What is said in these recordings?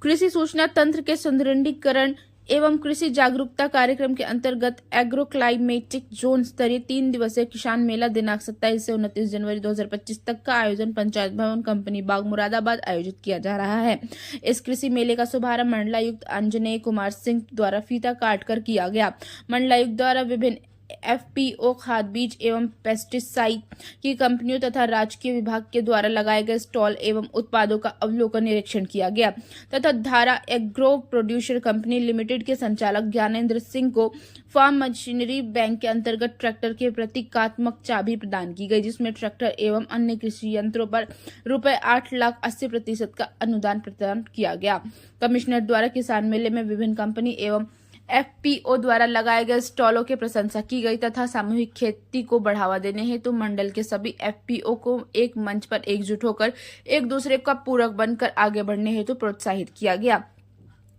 कृषि सूचना तंत्र के सुदृढ़ीकरण एवं कृषि जागरूकता कार्यक्रम के अंतर्गत एग्रो क्लाइमेटिक जोन स्तरीय 3 दिवसीय किसान मेला दिनांक 27 से 29 जनवरी 2025 तक का आयोजन पंचायत भवन कंपनी बाग मुरादाबाद आयोजित किया जा रहा है। इस कृषि मेले का शुभारंभ मंडलायुक्त अंजनेय कुमार सिंह द्वारा फीता काटकर किया गया। मंडलायुक्त द्वारा विभिन्न एफपीओ, खाद, बीज एवं पेस्टिसाइड की कंपनियों तथा राजकीय विभाग के द्वारा लगाए गए स्टॉल एवं उत्पादों का अवलोकन निरीक्षण किया गया तथा धारा एग्रो प्रोड्यूसर कंपनी लिमिटेड के संचालक ज्ञानेंद्र सिंह को फार्म मशीनरी बैंक के अंतर्गत ट्रैक्टर के प्रतीकात्मक चाबी प्रदान की गई, जिसमें ट्रैक्टर एवं अन्य कृषि यंत्रों पर रुपए 8,80,% का अनुदान प्रदान किया गया। कमिश्नर द्वारा किसान मेले में विभिन्न कंपनी एवं एफपीओ द्वारा लगाए गए स्टॉलों की प्रशंसा की गई तथा सामूहिक खेती को बढ़ावा देने हेतु मंडल के सभी एफपीओ को एक मंच पर एकजुट होकर एक दूसरे का पूरक बनकर आगे बढ़ने हेतु प्रोत्साहित किया गया।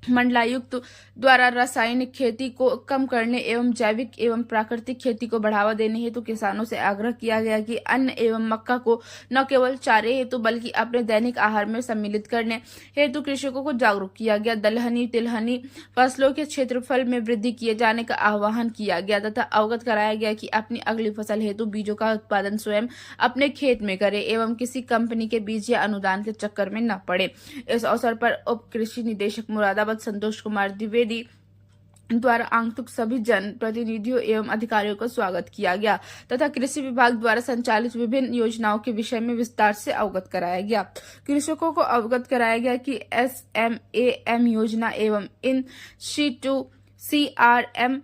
मंडलायुक्त द्वारा रासायनिक खेती को कम करने एवं जैविक एवं प्राकृतिक खेती को बढ़ावा देने हेतु किसानों से आग्रह किया गया कि अन्न एवं मक्का को न केवल चारे हेतु बल्कि अपने दैनिक आहार में सम्मिलित करने हेतु कृषकों को जागरूक किया गया। दलहनी तिलहनी फसलों के क्षेत्रफल में वृद्धि किए जाने का आह्वान किया गया तथा अवगत कराया गया कि अपनी अगली फसल हेतु बीजों का उत्पादन स्वयं अपने खेत में करे एवं किसी कंपनी के बीज या अनुदान के चक्कर में न पड़े। इस अवसर पर उप कृषि निदेशक मुरादाबाद संतोष कुमार द्विवेदी द्वारा आंतरिक सभी जन प्रतिनिधियों एवं अधिकारियों का स्वागत किया गया तथा कृषि विभाग द्वारा संचालित विभिन्न योजनाओं के विषय में विस्तार से अवगत कराया गया। कृषकों को अवगत कराया गया कि SMAM योजना एवं इन सिटू CRM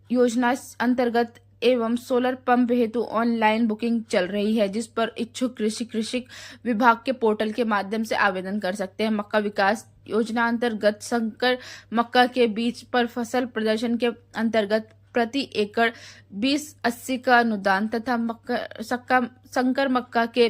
योजना अंतर्गत एवं सोलर पंप हेतु ऑनलाइन बुकिंग चल रही है, जिस पर इच्छुक कृषि विभाग के पोर्टल के माध्यम से आवेदन कर सकते हैं। मक्का विकास योजना अंतर्गत संकर मक्का के बीज पर फसल प्रदर्शन के अंतर्गत प्रति एकड़ 20-80 का अनुदान तथा संकर मक्का के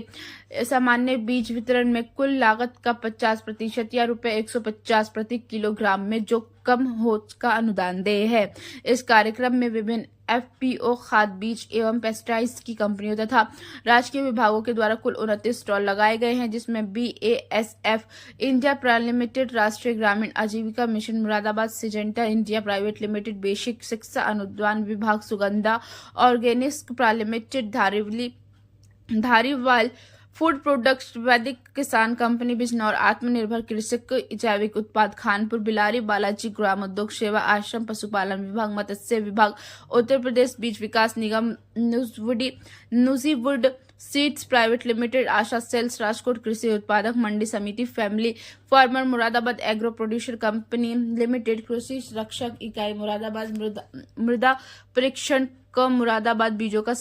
सामान्य बीज वितरण में कुल लागत का 50% या रुपए 150 प्रति किलोग्राम में जो कम हो का अनुदान देय है। इस कार्यक्रम में विभिन्न एफपीओ, खाद, बीज एवं पेस्टिसाइड्स की कंपनियों तथा राजकीय विभागों के द्वारा कुल 29 स्टॉल लगाए गए हैं, जिसमें BASF इंडिया प्राइवेट लिमिटेड, राष्ट्रीय ग्रामीण आजीविका mission Moradabad, Syngenta India private limited, basic शिक्षा अनुदान विभाग, Sugandha Organics private limited, Dhariwal food products, वैदिक किसान कंपनी बिजनौर, आत्मनिर्भर कृषक जैविक उत्पाद खानपुर, बिलारी बालाजी ग्राम उद्योग सेवा आश्रम, पशुपालन विभाग, मत्स्य विभाग, उत्तर प्रदेश बीज विकास निगम, नुजीवुड सीड्स प्राइवेट लिमिटेड, आशा सेल्स राजकोट, कृषि उत्पादक मंडी समिति, family farmer Moradabad, agro producer company limited, कृषि रक्षक इकाई मुरादाबाद, मृदा परीक्षण क मुरादाबाद, बीजों का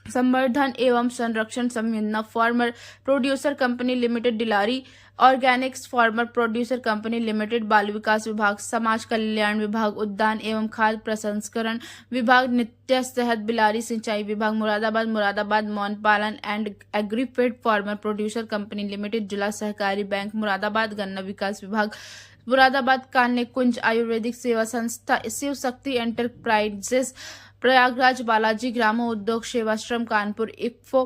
संवर्धन एवं संरक्षण संविदा, farmer producer company limited, Dilari Organics farmer producer company limited, बाल विकास विभाग, समाज कल्याण विभाग, उद्यान एवं खाद्य प्रसंस्करण विभाग, नित्य सेहत, बिलारी सिंचाई विभाग मुरादाबाद, मौन पालन and Agrifeed farmer producer company limited, जिला सहकारी बैंक मुरादाबाद, गन्ना विकास विभाग मुरादाबाद, कान्य कुंज आयुर्वेदिक सेवा संस्था, शिव शक्ति एंटरप्राइजेस प्रयागराज, बालाजी ग्रामो उद्योग सेवाश्रम कानपुर, इफ्को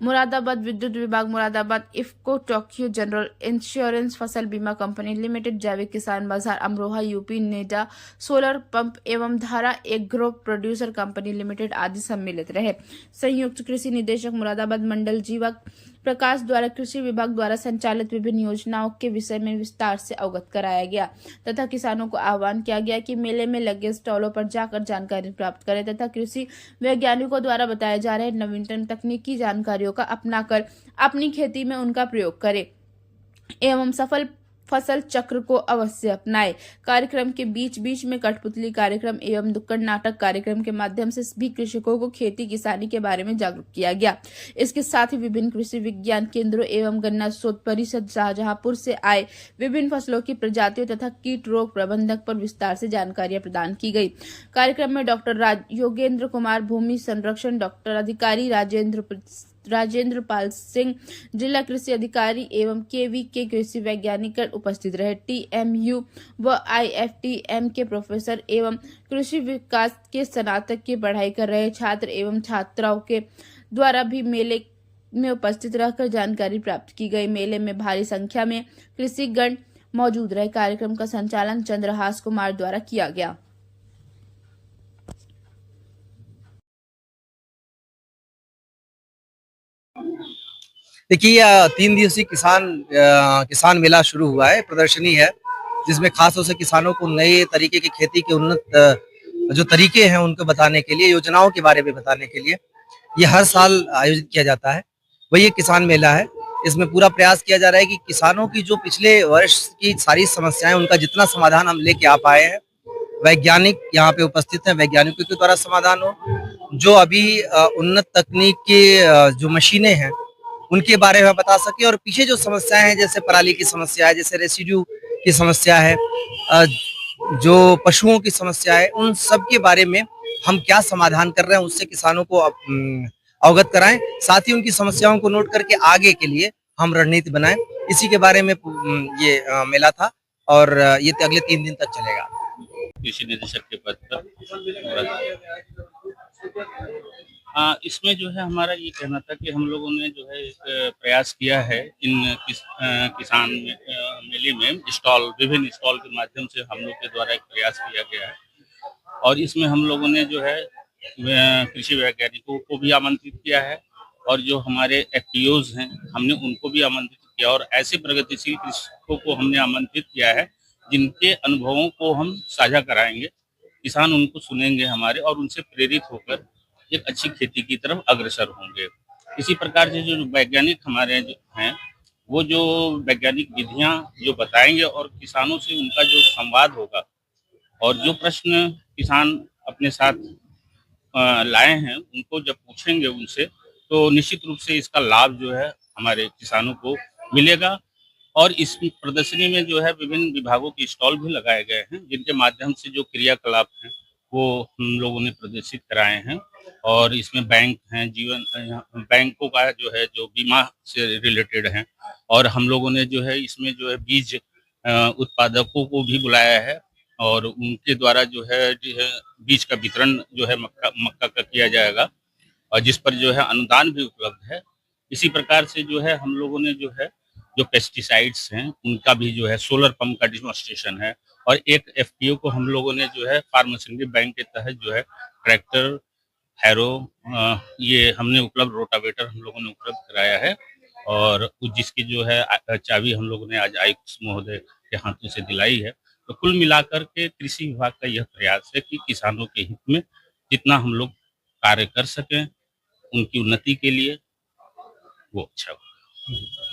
मुरादाबाद, विद्युत विभाग Moradabad, IFFCO Tokyo general insurance, फसल बीमा कंपनी लिमिटेड, जैविक किसान बाजार Amroha UP, NEDA solar pump एवं धारा एग्रो प्रोड्यूसर कंपनी लिमिटेड आदि सम्मिलित रहे। संयुक्त कृषि निदेशक मुरादाबाद मंडल जीवक प्रकाश द्वारा कृषि विभाग द्वारा संचालित विभिन्न योजनाओं के विषय में विस्तार से अवगत कराया गया तथा किसानों को आह्वान किया गया कि मेले में लगे स्टॉलों पर जाकर जानकारी प्राप्त करें तथा कृषि वैज्ञानिकों द्वारा बताए जा रहे नवीनतम तकनीकी जानकारियों का अपनाकर अपनी खेती में उनका प्रयोग करें एवं सफल फसल चक्र को अवश्य अपनाएं। कार्यक्रम के बीच बीच में कठपुतली कार्यक्रम एवं नुक्कड़ नाटक कार्यक्रम के माध्यम से भी कृषकों को खेती किसानी के बारे में जागरूक किया गया। इसके साथ ही विभिन्न कृषि विज्ञान केंद्रों एवं गन्ना शोध परिषद शाहजहांपुर से आए विभिन्न फसलों की प्रजातियों तथा कीट रोग प्रबंधक पर विस्तार से जानकारियां प्रदान की गई। कार्यक्रम में डॉक्टर योगेंद्र कुमार भूमि संरक्षण, डॉक्टर अधिकारी राजेंद्र पाल सिंह जिला कृषि अधिकारी एवं KVK कृषि वैज्ञानिक उपस्थित रहे। TMU व IFTM के प्रोफेसर एवं कृषि विकास के स्नातक की पढ़ाई कर रहे छात्र एवं छात्राओं के द्वारा भी मेले में उपस्थित रहकर जानकारी प्राप्त की गई। मेले में भारी संख्या में कृषिगण मौजूद रहे। कार्यक्रम का संचालन चंद्रहास कुमार द्वारा किया गया। देखिए 3 दिवसीय किसान मेला शुरू हुआ है, प्रदर्शनी है, जिसमें खास तौर से किसानों को नए तरीके की खेती के उन्नत जो तरीके हैं उनको बताने के लिए, योजनाओं के बारे में बताने के लिए ये हर साल आयोजित किया जाता है। वही ये किसान मेला है। इसमें पूरा प्रयास किया जा रहा है कि किसानों की जो पिछले वर्ष की सारी समस्याएं, उनका जितना समाधान हम लेके आ पाए हैं, वैज्ञानिक यहाँ पे उपस्थित हैं, वैज्ञानिकों के द्वारा समाधान हो। जो अभी उन्नत तकनीक की जो मशीनें हैं उनके बारे में बता सके, और पीछे जो समस्याएं हैं जैसे पराली की समस्या है, जैसे रेसिड्यू की समस्या है, जो पशुओं की समस्या है, उन सब के बारे में हम क्या समाधान कर रहे हैं उससे किसानों को अवगत कराएं। साथ ही उनकी समस्याओं को नोट करके आगे के लिए हम रणनीति बनाएं। इसी के बारे में ये मेला था, और ये अगले 3 दिन तक चलेगा। कृषि निदेशक के पद पर। इसमें जो है हमारा ये कहना था कि हम लोगों ने जो है एक प्रयास किया है इन किसान मेले में विभिन्न स्टॉल के माध्यम से हम लोग के द्वारा एक प्रयास किया गया है, और इसमें हम लोगों ने जो है कृषि वैज्ञानिकों को भी आमंत्रित किया है, और जो हमारे एफपीओज हैं हमने उनको भी आमंत्रित किया, और ऐसे प्रगतिशील कृषकों को हमने आमंत्रित किया है जिनके अनुभवों को हम साझा कराएंगे। किसान उनको सुनेंगे हमारे, और उनसे प्रेरित होकर एक अच्छी खेती की तरफ अग्रसर होंगे। इसी प्रकार से जो वैज्ञानिक हमारे जो हैं वो जो वैज्ञानिक विधियां जो बताएंगे, और किसानों से उनका जो संवाद होगा, और जो प्रश्न किसान अपने साथ लाए हैं उनको जब पूछेंगे उनसे, तो निश्चित रूप से इसका लाभ जो है हमारे किसानों को मिलेगा। और इस प्रदर्शनी में जो है विभिन्न विभागों के स्टॉल भी लगाए गए हैं, जिनके माध्यम से जो क्रियाकलाप हैं वो हम लोगों ने प्रदर्शित कराए हैं। और इसमें बैंक हैं, बैंकों का जो है जो बीमा से रिलेटेड हैं, और हम लोगों ने जो है इसमें जो है बीज उत्पादकों को भी बुलाया है, और उनके द्वारा जो है बीज का वितरण जो है मक्का का किया जाएगा, और जिस पर जो है अनुदान भी उपलब्ध है। इसी प्रकार से जो है हम लोगों ने जो है जो पेस्टिसाइड्स हैं उनका भी जो है सोलर पंप का डेमोन्स्ट्रेशन है, और एक एफपीओ को हम लोगों ने जो है फार्मास्यूटिकल बैंक के तहत जो है ट्रैक्टर, हैरो, ये हमने उपलब्ध, रोटावेटर हम लोगों ने उपलब्ध कराया है, और जिसकी जो है चाबी हम लोगों ने आज आयुक्त महोदय के हाथों से दिलाई है। तो कुल मिलाकर के कृषि विभाग का यह प्रयास है कि किसानों के हित में जितना हम लोग कार्य कर सकें उनकी उन्नति के लिए, वो अच्छा होगा।